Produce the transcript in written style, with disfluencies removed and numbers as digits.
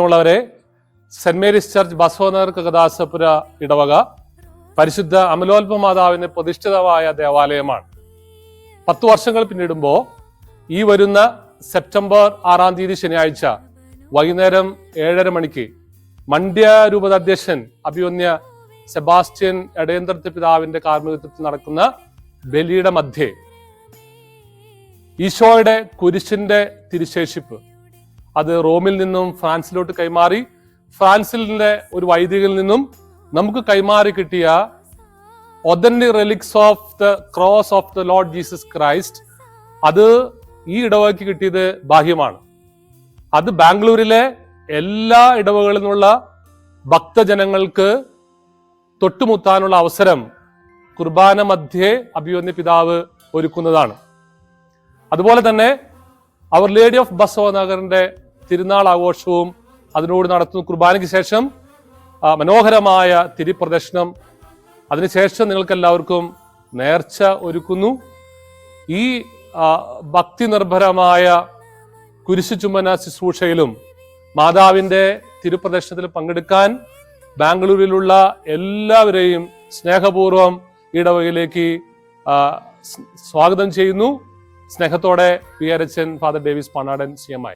ഉള്ളവരെ, saint Mary's church ബസവനഗർ കഗദാസപുര ഇടവക പരിശുദ്ധ അമലോത്ഭവ മാതാവിന് പ്രതിഷ്ഠിതമായ ദേവാലയമാണ്. 10 വർഷങ്ങൾ പിന്നിടുമ്പോൾ ഈ വരുന്ന സെപ്റ്റംബർ 6-ാം തീയതി ശനിയാഴ്ച വൈകുന്നേരം 7:30 മണിക്ക് മണ്ഡ്യ രൂപത അധ്യക്ഷൻ അഭിവന്യ സെബാസ്റ്റ്യൻ എടയന്ത്രത്ത് പിതാവിന്റെ കാർമ്മികത്വത്തിൽ നടക്കുന്ന ബലിയുടെ മധ്യേ ഈശോയുടെ കുരിശിന്റെ തിരുശേഷിപ്പ് അത് റോമിൽ നിന്നും ഫ്രാൻസിലോട്ട് കൈമാറി, ഫ്രാൻസിലെ ഒരു വൈദികരിൽ നിന്നും നമുക്ക് കൈമാറി കിട്ടിയ authentic relics of the cross of the Lord Jesus Christ, അത് ഈ ഇടവകയ്ക്ക് കിട്ടിയത് ബാഹ്യമാണ്. അത് ബാംഗ്ലൂരിലെ എല്ലാ ഇടവകളിൽ നിന്നുള്ള ഭക്തജനങ്ങൾക്ക് തൊട്ടുമുത്താനുള്ള അവസരം കുർബാന മധ്യേ അഭിവന്യ പിതാവ് ഒരുക്കുന്നതാണ്. അതുപോലെ തന്നെ അവർ ലേഡി ഓഫ് ബസവനഗറിന്റെ തിരുനാൾ ആഘോഷവും അതിനോട് നടത്തുന്നു. കുർബാനയ്ക്ക് ശേഷം മനോഹരമായ തിരിപ്രദർശനം, അതിനുശേഷം നിങ്ങൾക്ക് എല്ലാവർക്കും നേർച്ച ഒരുക്കുന്നു. ഈ ഭക്തി നിർഭരമായ കുരിശു ചുംബന ശുശ്രൂഷയിലും മാതാവിന്റെ തിരുപ്രദർശനത്തിൽ പങ്കെടുക്കാൻ ബാംഗ്ലൂരിലുള്ള എല്ലാവരെയും സ്നേഹപൂർവ്വം ഇടവകയിലേക്ക് സ്വാഗതം ചെയ്യുന്നു. സ്നേഹത്തോടെ P R H N father Davis Panadan CMI.